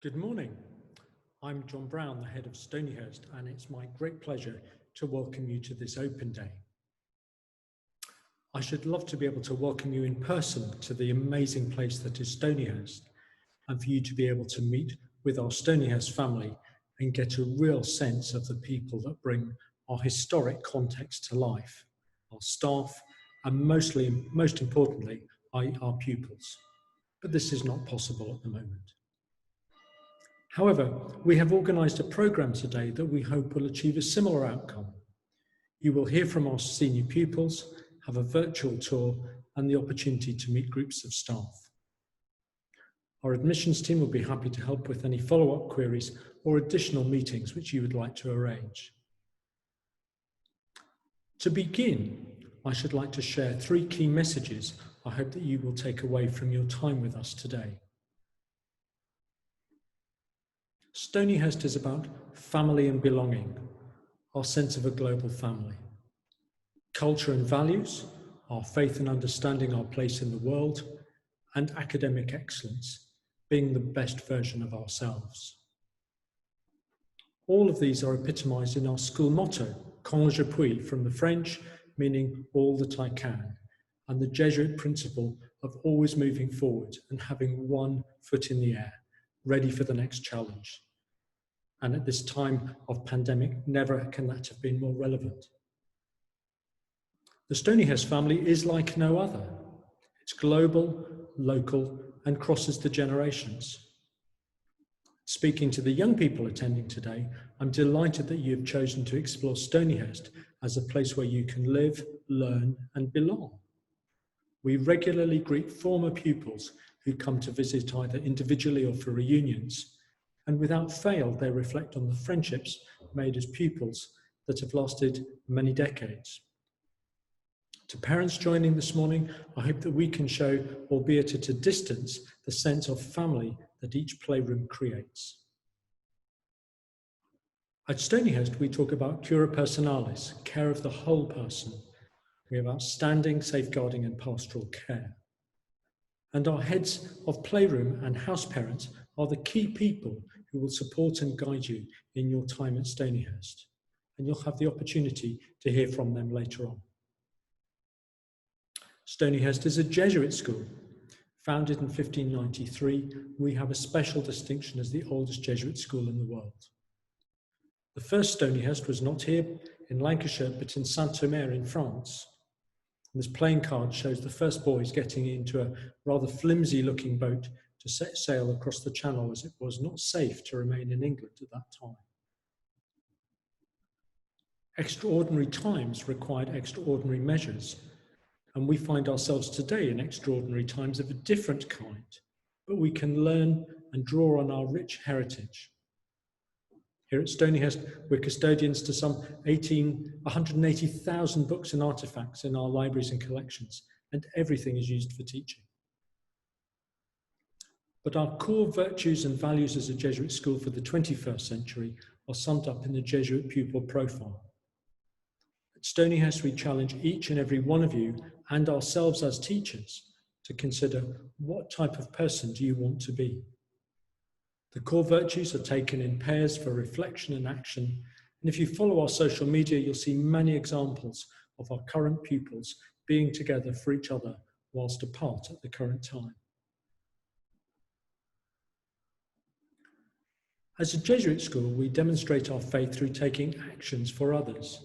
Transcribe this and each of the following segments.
Good morning. I'm John Brown, the head of Stonyhurst, and it's my great pleasure to welcome you to this open day. I should love to be able to welcome you in person to the amazing place that is Stonyhurst, and for you to be able to meet with our Stonyhurst family and get a real sense of the people that bring our historic context to life, our staff, and most importantly, our pupils. But this is not possible at the moment. However, we have organised a programme today that we hope will achieve a similar outcome. You will hear from our senior pupils, have a virtual tour, and the opportunity to meet groups of staff. Our admissions team will be happy to help with any follow-up queries or additional meetings which you would like to arrange. To begin, I should like to share 3 key messages I hope that you will take away from your time with us today. Stonyhurst is about family and belonging, our sense of a global family. Culture and values, our faith and understanding our place in the world, and academic excellence, being the best version of ourselves. All of these are epitomised in our school motto, Quand je puis, from the French, meaning all that I can, and the Jesuit principle of always moving forward and having one foot in the air, ready for the next challenge. And at this time of pandemic, never can that have been more relevant. The Stonyhurst family is like no other. It's global, local, and crosses the generations. Speaking to the young people attending today, I'm delighted that you have chosen to explore Stonyhurst as a place where you can live, learn, and belong. We regularly greet former pupils who come to visit either individually or for reunions, and without fail, they reflect on the friendships made as pupils that have lasted many decades. To parents joining this morning, I hope that we can show, albeit at a distance, the sense of family that each playroom creates. At Stonyhurst, we talk about cura personalis, care of the whole person. We have outstanding safeguarding and pastoral care. And our heads of playroom and house parents are the key people who will support and guide you in your time at Stonyhurst. And you'll have the opportunity to hear from them later on. Stonyhurst is a Jesuit school. Founded in 1593, we have a special distinction as the oldest Jesuit school in the world. The first Stonyhurst was not here in Lancashire, but in Saint-Omer in France. And this playing card shows the first boys getting into a rather flimsy looking boat to set sail across the channel, as it was not safe to remain in England at that time. Extraordinary times required extraordinary measures, and we find ourselves today in extraordinary times of a different kind, but we can learn and draw on our rich heritage. Here at Stonyhurst, we're custodians to some 180,000 books and artefacts in our libraries and collections, and everything is used for teaching. But our core virtues and values as a Jesuit school for the 21st century are summed up in the Jesuit pupil profile. At Stonyhurst, we challenge each and every one of you and ourselves as teachers to consider, what type of person do you want to be? The core virtues are taken in pairs for reflection and action, and if you follow our social media, you'll see many examples of our current pupils being together for each other whilst apart at the current time. As a Jesuit school, we demonstrate our faith through taking actions for others.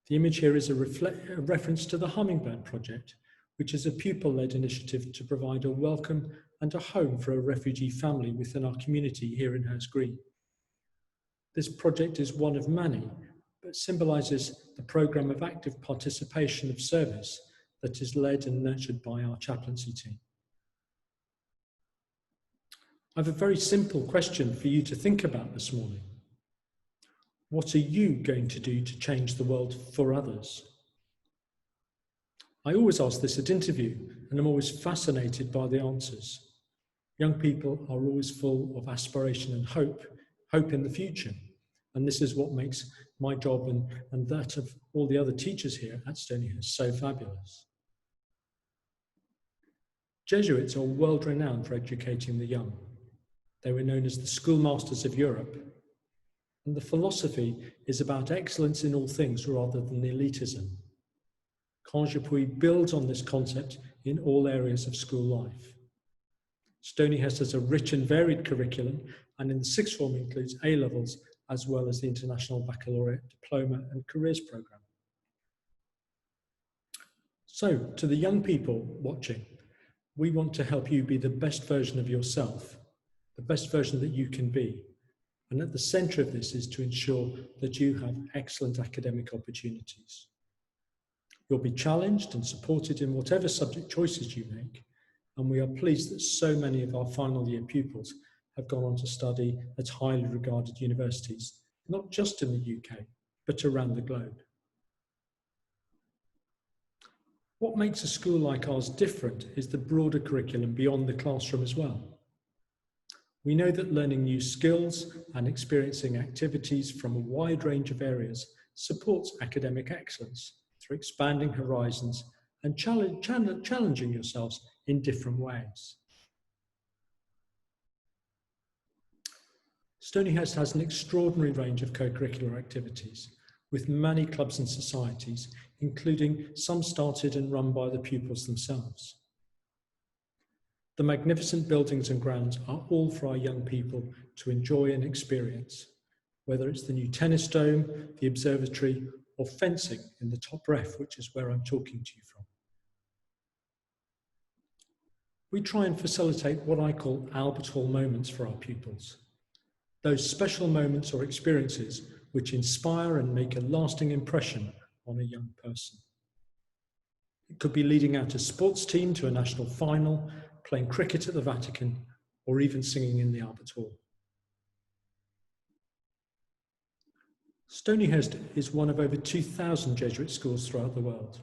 The image here is a reference to the Hummingbird Project, which is a pupil-led initiative to provide a welcome and a home for a refugee family within our community here in Hurst Green. This project is one of many, but symbolises the programme of active participation of service that is led and nurtured by our chaplaincy team. I have a very simple question for you to think about this morning. What are you going to do to change the world for others? I always ask this at interview, and I'm always fascinated by the answers. Young people are always full of aspiration and hope in the future. And this is what makes my job and that of all the other teachers here at Stonyhurst so fabulous. Jesuits are world renowned for educating the young. They were known as the schoolmasters of Europe. And the philosophy is about excellence in all things rather than elitism. Cangepuy builds on this concept in all areas of school life. Stonyhurst has a rich and varied curriculum, and in the sixth form includes A-levels as well as the International Baccalaureate Diploma and Careers Programme. So, to the young people watching, we want to help you be the best version of yourself, the best version that you can be. And at the centre of this is to ensure that you have excellent academic opportunities. You'll be challenged and supported in whatever subject choices you make, and we are pleased that so many of our final year pupils have gone on to study at highly regarded universities, not just in the UK, but around the globe. What makes a school like ours different is the broader curriculum beyond the classroom as well. We know that learning new skills and experiencing activities from a wide range of areas supports academic excellence through expanding horizons and challenging yourselves in different ways. Stonyhurst has an extraordinary range of co-curricular activities with many clubs and societies, including some started and run by the pupils themselves. The magnificent buildings and grounds are all for our young people to enjoy and experience, whether it's the new tennis dome, the observatory, or fencing in the top ref, which is where I'm talking to you from. We try and facilitate what I call Albert Hall moments for our pupils. Those special moments or experiences which inspire and make a lasting impression on a young person. It could be leading out a sports team to a national final, playing cricket at the Vatican, or even singing in the Albert Hall. Stonyhurst is one of over 2,000 Jesuit schools throughout the world.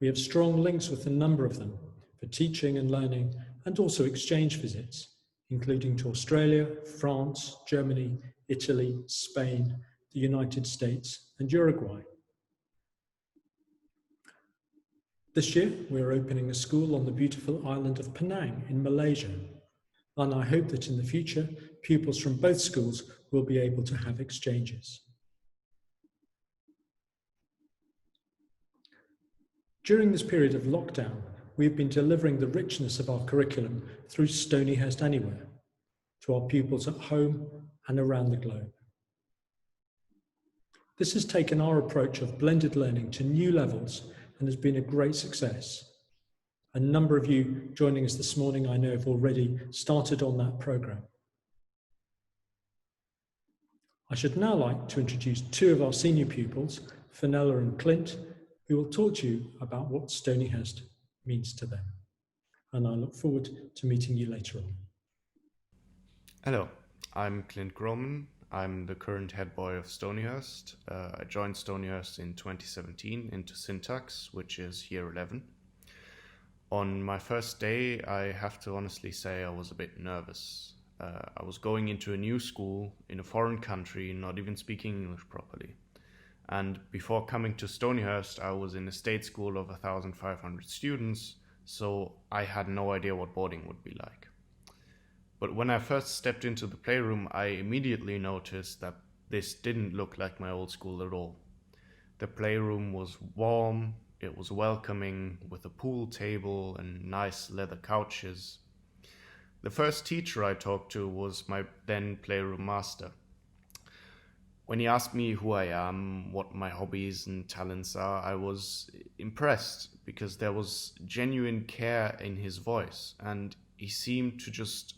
We have strong links with a number of them for teaching and learning, and also exchange visits, including to Australia, France, Germany, Italy, Spain, the United States, and Uruguay. This year, we're opening a school on the beautiful island of Penang in Malaysia, and I hope that in the future, pupils from both schools will be able to have exchanges. During this period of lockdown, we have been delivering the richness of our curriculum through Stonyhurst Anywhere, to our pupils at home and around the globe. This has taken our approach of blended learning to new levels and has been a great success. A number of you joining us this morning I know have already started on that programme. I should now like to introduce two of our senior pupils, Finnell and Clint, who will talk to you about what Stonyhurst means to them. And I look forward to meeting you later on. Hello, I'm Clint Grom. I'm the current head boy of Stonyhurst. I joined Stonyhurst in 2017 into syntax, which is year 11. On my first day, I have to honestly say I was a bit nervous. I was going into a new school in a foreign country, not even speaking English properly. And before coming to Stonyhurst, I was in a state school of 1,500 students, so I had no idea what boarding would be like. But when I first stepped into the playroom, I immediately noticed that this didn't look like my old school at all. The playroom was warm, it was welcoming, with a pool table and nice leather couches. The first teacher I talked to was my then playroom master. When he asked me who I am, what my hobbies and talents are, I was impressed because there was genuine care in his voice, and he seemed to just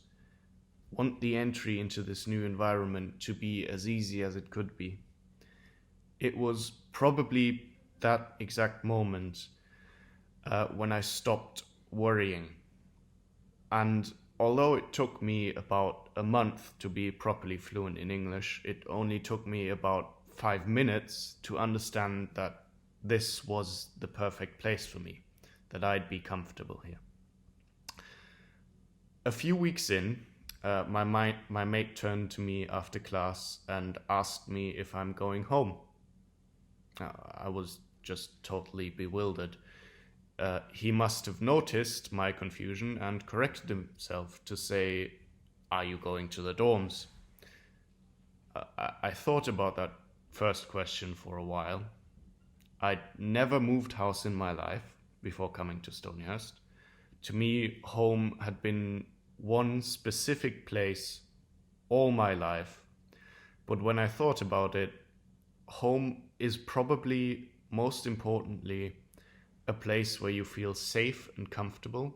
want the entry into this new environment to be as easy as it could be. It was probably that exact moment when I stopped worrying. And although it took me about a month to be properly fluent in English, it only took me about 5 minutes to understand that this was the perfect place for me, that I'd be comfortable here. A few weeks in, my mate turned to me after class and asked me if I'm going home. I was just totally bewildered. He must have noticed my confusion and corrected himself to say, are you going to the dorms? I thought about that first question for a while. I'd never moved house in my life before coming to Stonyhurst. To me, home had been one specific place all my life. But when I thought about it, home is probably, most importantly, a place where you feel safe and comfortable,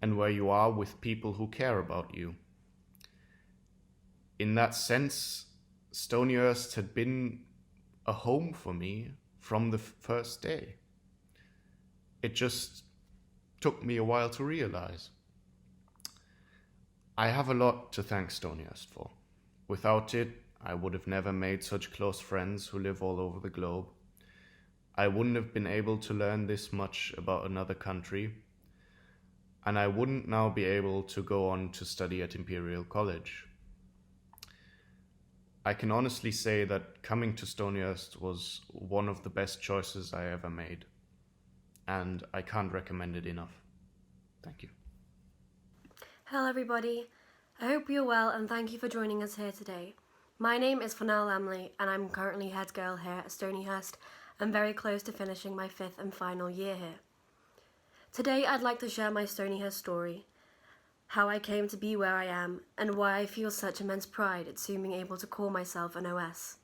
and where you are with people who care about you. In that sense, Stonyhurst had been a home for me from the first day. It just took me a while to realize. I have a lot to thank Stonyhurst for. Without it, I would have never made such close friends who live all over the globe. I wouldn't have been able to learn this much about another country, and I wouldn't now be able to go on to study at Imperial College. I can honestly say that coming to Stonyhurst was one of the best choices I ever made, and I can't recommend it enough. Thank you. Hello everybody, I hope you're well and thank you for joining us here today. My name is Finnell Lammle and I'm currently head girl here at Stonyhurst and very close to finishing my 5th and final year here. Today I'd like to share my Stonyhurst story, how I came to be where I am and why I feel such immense pride at soon being able to call myself an OS.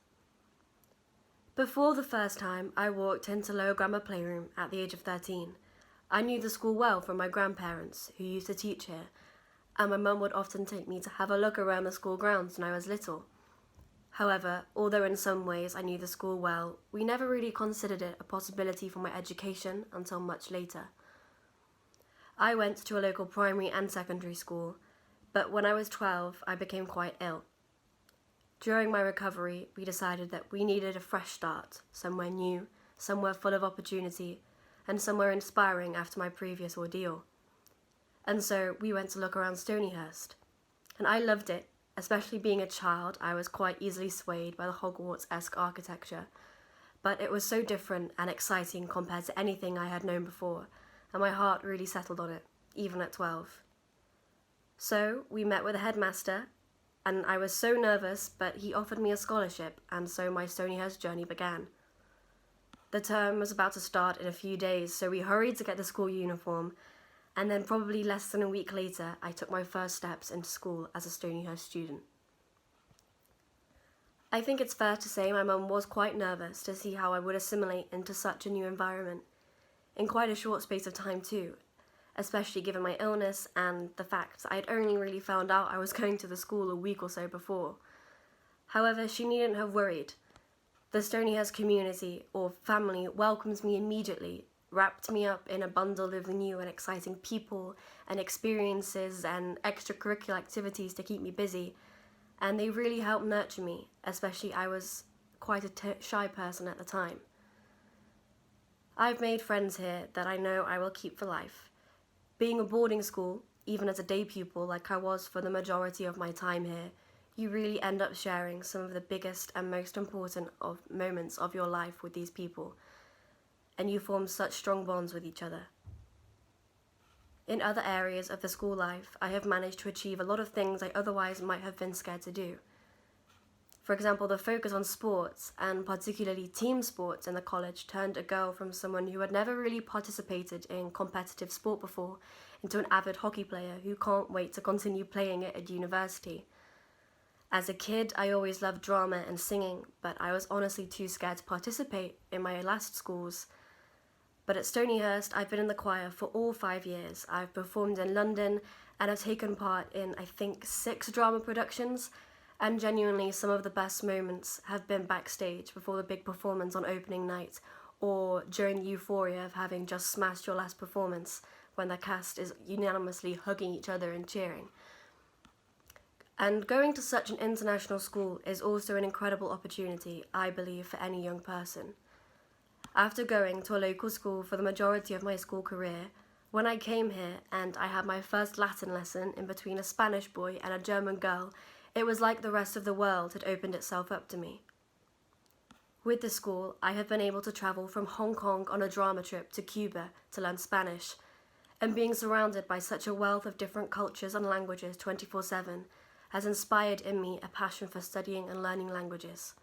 Before the first time I walked into Lower Grammar Playroom at the age of 13, I knew the school well from my grandparents who used to teach here, and my mum would often take me to have a look around the school grounds when I was little. However, although in some ways I knew the school well, we never really considered it a possibility for my education until much later. I went to a local primary and secondary school, but when I was 12 I became quite ill. During my recovery, we decided that we needed a fresh start, somewhere new, somewhere full of opportunity, and somewhere inspiring after my previous ordeal. And so we went to look around Stonyhurst. And I loved it, especially being a child. I was quite easily swayed by the Hogwarts-esque architecture. But it was so different and exciting compared to anything I had known before, and my heart really settled on it, even at 12. So we met with the headmaster, and I was so nervous, but he offered me a scholarship, and so my Stonyhurst journey began. The term was about to start in a few days, so we hurried to get the school uniform, and then probably less than a week later, I took my first steps into school as a Stonyhurst student. I think it's fair to say my mum was quite nervous to see how I would assimilate into such a new environment, in quite a short space of time too, especially given my illness and the fact I had only really found out I was going to the school a week or so before. However, she needn't have worried. The Stonyhurst community, or family, welcomes me immediately, wrapped me up in a bundle of new and exciting people and experiences and extracurricular activities to keep me busy, and they really helped nurture me, especially I was quite a shy person at the time. I've made friends here that I know I will keep for life. Being a boarding school, even as a day pupil like I was for the majority of my time here, you really end up sharing some of the biggest and most important moments of your life with these people, and you form such strong bonds with each other. In other areas of the school life, I have managed to achieve a lot of things I otherwise might have been scared to do. For example, the focus on sports, and particularly team sports in the college, turned a girl from someone who had never really participated in competitive sport before into an avid hockey player who can't wait to continue playing it at university. As a kid, I always loved drama and singing, but I was honestly too scared to participate in my last schools. But at Stonyhurst, I've been in the choir for all 5 years. I've performed in London and have taken part in, I think, 6 drama productions, and genuinely some of the best moments have been backstage before the big performance on opening night, or during the euphoria of having just smashed your last performance when the cast is unanimously hugging each other and cheering. And going to such an international school is also an incredible opportunity, I believe, for any young person. After going to a local school for the majority of my school career, when I came here and I had my first Latin lesson in between a Spanish boy and a German girl, it was like the rest of the world had opened itself up to me. With the school, I have been able to travel from Hong Kong on a drama trip to Cuba to learn Spanish, and being surrounded by such a wealth of different cultures and languages 24/7 has inspired in me a passion for studying and learning languages.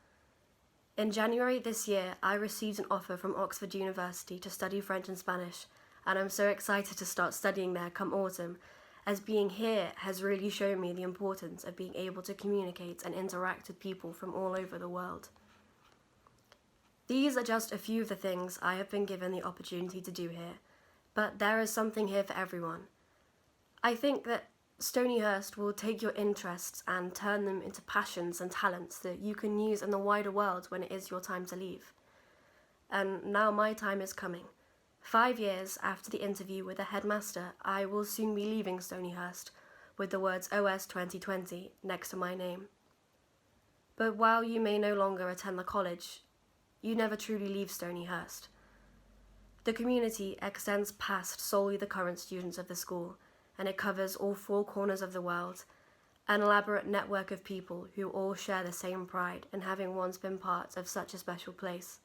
In January this year, I received an offer from Oxford University to study French and Spanish, and I'm so excited to start studying there come autumn, as being here has really shown me the importance of being able to communicate and interact with people from all over the world. These are just a few of the things I have been given the opportunity to do here, but there is something here for everyone. I think that Stonyhurst will take your interests and turn them into passions and talents that you can use in the wider world when it is your time to leave. And now my time is coming. 5 years after the interview with the headmaster, I will soon be leaving Stonyhurst with the words OS 2020 next to my name. But while you may no longer attend the college, you never truly leave Stonyhurst. The community extends past solely the current students of the school, and it covers all 4 corners of the world, an elaborate network of people who all share the same pride in having once been part of such a special place.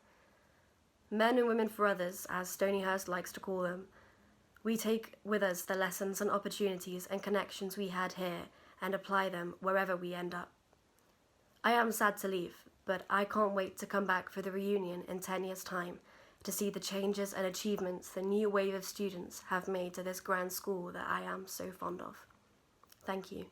Men and women for others, as Stonyhurst likes to call them, we take with us the lessons and opportunities and connections we had here and apply them wherever we end up. I am sad to leave, but I can't wait to come back for the reunion in 10 years' time to see the changes and achievements the new wave of students have made to this grand school that I am so fond of. Thank you.